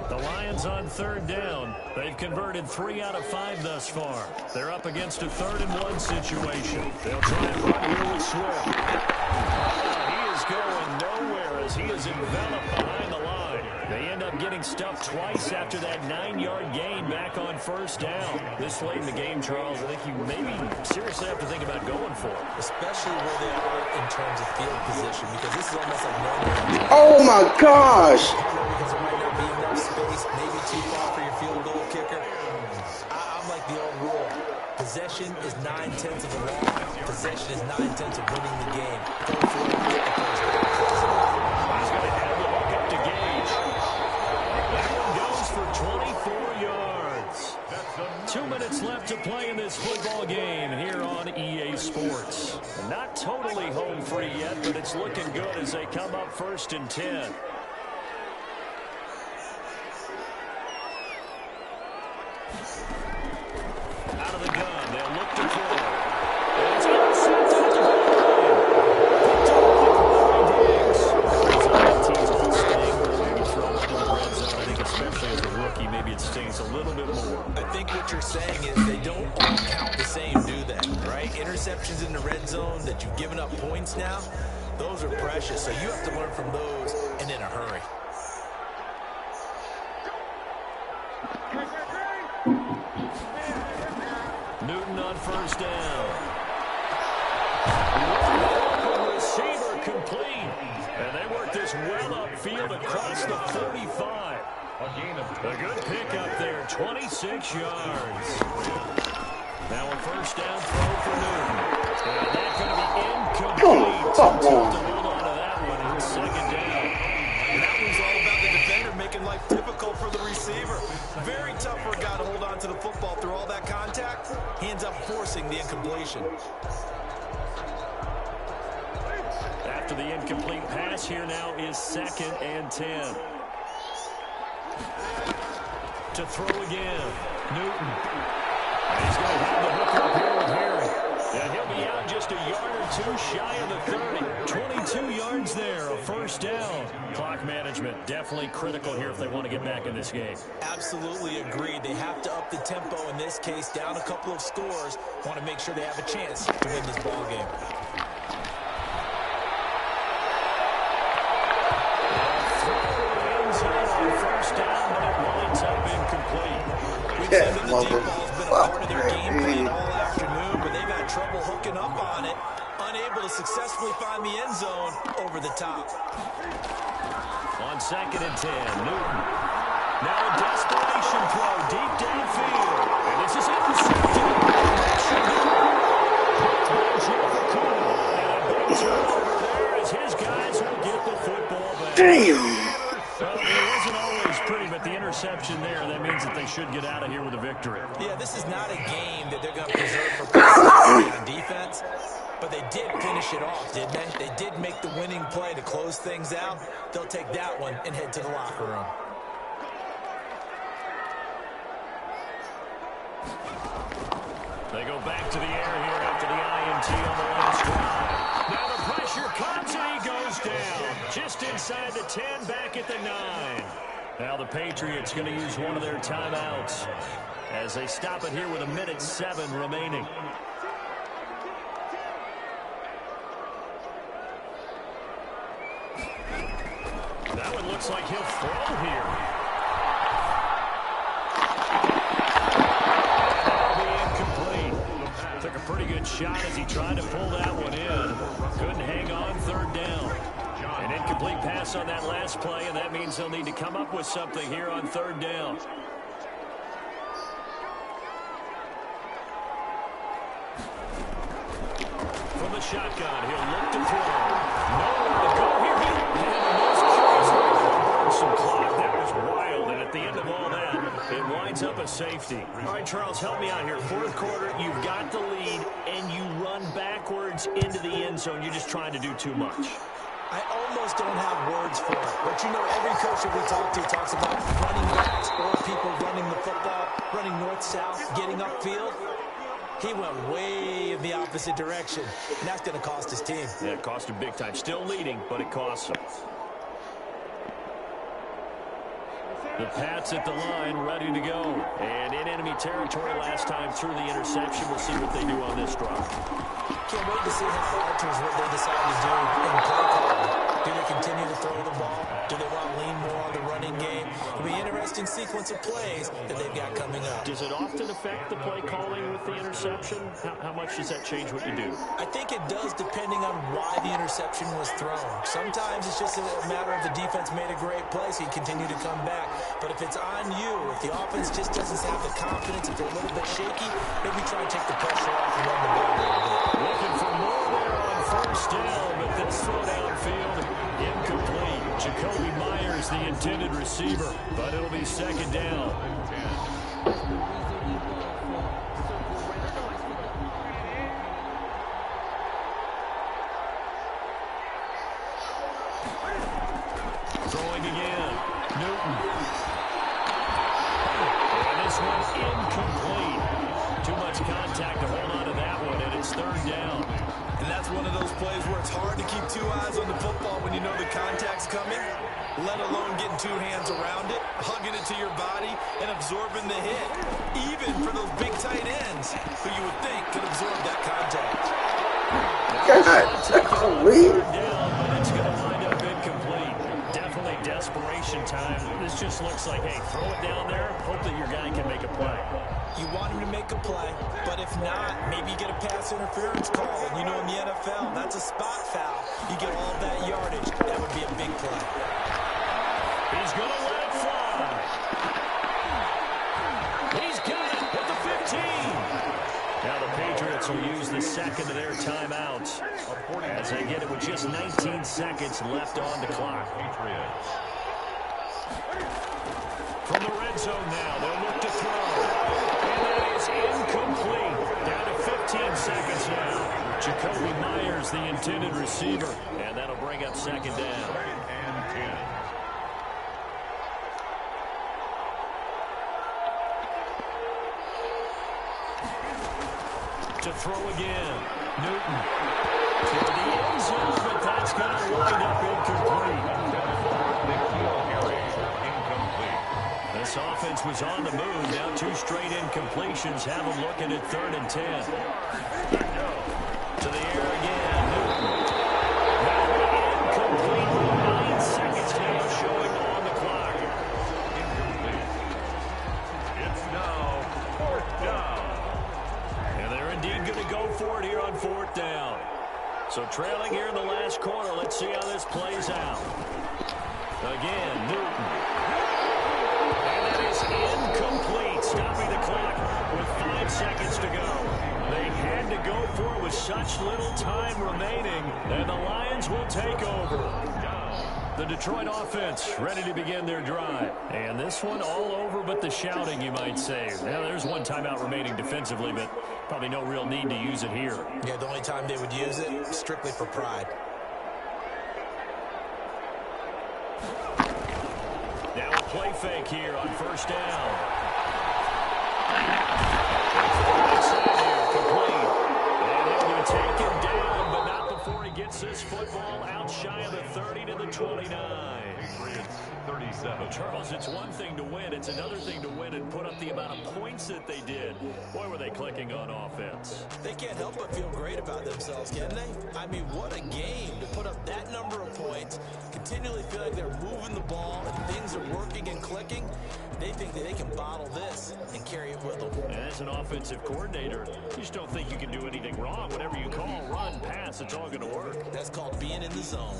The Lions on 3rd down. They've converted 3 out of 5 thus far. They're up against a 3rd and 1 situation. They'll try and run here with Swift. He is going nowhere as he is enveloped behind the line. They end up getting stuffed twice after that 9-yard gain back on 1st down. This late in the game, Charles, I think you maybe seriously have to think about going for it. Especially where they are in terms of field position, because this is almost like no. Oh my gosh! Because there might not be enough space, maybe too far for your field goal kicker. I'm like the old rule. Possession is 9/10 of the law. Possession is 9/10 of winning the game. Go for it. Get the first down. He's going to have the hook up to Gage. That one goes for 24 yards. 2 minutes left to play in this football game here on EA Sports. Not totally home free yet, but it's looking good as they come up 1st and 10. what you're saying is they don't all count the same, do they? Right? Interceptions in the red zone that you've given up points now, those are precious. So you have to learn from those and in a hurry. Newton on first down. Receiver complete. And they work this well upfield across the 45. A good pickup there, 26 yards. Now a first down throw for Newton. And that's going to be incomplete. Tough to hold on to that one on second down. And that one's all about the defender making life difficult for the receiver. Very tough for a guy to hold on to the football through all that contact. He ends up forcing the incompletion. After the incomplete pass, here now is 2nd and 10. To throw again, Newton. And he's going to have the hook up here with Harry. And he'll be out just a yard or two shy of the 30. 22 yards there, a first down. Clock management definitely critical here if they want to get back in this game. Absolutely agreed. They have to up the tempo in this case, down a couple of scores. Want to make sure they have a chance to win this ball game. First down, but it winds up incomplete. We've seen that the deep ball's been a part of their game plan all afternoon, but they've had trouble hooking up on it, unable to successfully find the end zone over the top. On 2nd and 10, Newton. Now a desperation throw deep downfield. And this is intercepted. And a big turnover there as his guys will get the football back. Damn. Well, it wasn't always pretty, but the interception there, that means that they should get out of here with a victory. Yeah, this is not a game that they're going to preserve for posterity on defense, but they did finish it off, didn't they? They did make the winning play to close things out. They'll take that one and head to the locker room. They go back to the air here after the INT on the last drive. Now the pressure comes and he goes down. Just inside the 10, back at the 9. Now the Patriots going to use one of their timeouts as they stop it here with 1:07 remaining. That one looks like he'll throw here. Took a pretty good shot as he tried to pull that one in. Couldn't hang on, 3rd down. An incomplete pass on that last play, and that means they'll need to come up with something here on 3rd down. From the shotgun, he'll look to throw. Nowhere to go here. Some clock. That was wild, and at the end of all that, it winds up a safety. All right, Charles, help me out here. 4th quarter, you've got the lead, and you run backwards into the end zone. You're just trying to do too much. I almost don't have words for it, but you know every coach that we talk to talks about running backs or people running the football, running north-south, getting upfield. He went way in the opposite direction, and that's going to cost his team. Yeah, it cost him big time. Still leading, but it costs him. The Pats at the line, ready to go. And in enemy territory last time through the interception. We'll see what they do on this drive. Can't wait to see how alters what they decide to do in play calling. Do they continue to throw the ball? Do they want to lean more on the running game? It'll be an interesting sequence of plays that they've got coming up. Does it often affect the play calling with the interception? How much does that change what you do? I think it does, depending on why the interception was thrown. Sometimes it's just a matter of the defense made a great play, so you continue to come back. But if it's on you, if the offense just doesn't have the confidence, if they're a little bit shaky, maybe try and take the pressure off and run the ball a little bit. Looking for more there on 1st down, but this throw downfield, incomplete. Jacoby Myers, the intended receiver, but it'll be 2nd down. Throwing again, Newton. And this one incomplete. Too much contact to hold on to that one, and it's 3rd down. And that's one of those plays where it's hard to keep 2 eyes on the football when you know the contact's coming. let alone getting two hands around it, hugging it to your body, and absorbing the hit, even for those big tight ends who you would think could absorb that contact. God, golly. It's going to wind up incomplete. Definitely desperation time. This just looks like, hey, throw it down there, hope that your guy can make a play. You want him to make a play, but if not, maybe you get a pass interference call. And you know, in the NFL, that's a spot foul. You get all of that yardage. That would be a big play. He's going to let it fly. He's got it at the 15. Now the Patriots will use the second of their timeouts as they get it with just 19 seconds left on the clock. Patriots. From the red zone now, they'll look to throw. And that is incomplete. Down to 15 seconds now. Jacoby Myers, the intended receiver. And that'll bring up second down. And 10. To throw again. Newton. To the end zone, but that's going to wind up incomplete. This offense was on the move. Now two straight incompletions have them looking at 3rd and 10. To the air again. Newton. Incomplete. 9 seconds now showing on the clock. Incomplete. It's now 4th down. And they're indeed going to go for it here on 4th down. So trailing here in the last quarter. Let's see how this plays out. Again, Newton. Incomplete, stopping the clock with 5 seconds to go. They had to go for it with such little time remaining, and the Lions will take over. The Detroit offense ready to begin their drive. And this one all over but the shouting, you might say. Now, there's one timeout remaining defensively, but probably no real need to use it here. Yeah, the only time they would use it, strictly for pride. Now a play fake here on 1st down. Inside here, complete. And they're going to take him down, but not before he gets this football out shy of the 30 to the 29. Patriots 37. Charles, it's one thing to win. It's another thing to win and put up the amount of points that they did. Boy, were they clicking on offense. They can't help but feel great about themselves, can they? I mean, what a game to put up that number of points, continually feel like they're moving the ball and things are working and clicking. They think that they can bottle this and carry it with them. And as an offensive coordinator, you just don't think you can do anything wrong. Whatever you call, run, pass, it's all going to work. That's called being in the zone.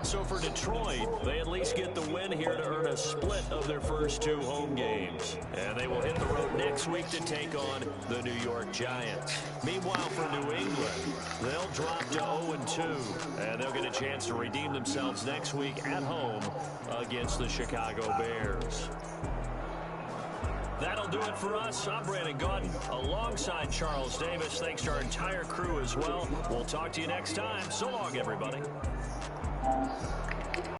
So for Detroit, they at least get the win here to earn a split of their first 2 home games. And they will hit the road next week to take on the New York Giants. Meanwhile, for New England, they'll drop to 0-2. And they'll get a chance to redeem themselves next week at home against the Chicago Bears. That'll do it for us. I'm Brandon Gaudin alongside Charles Davis. Thanks to our entire crew as well. We'll talk to you next time. So long, everybody.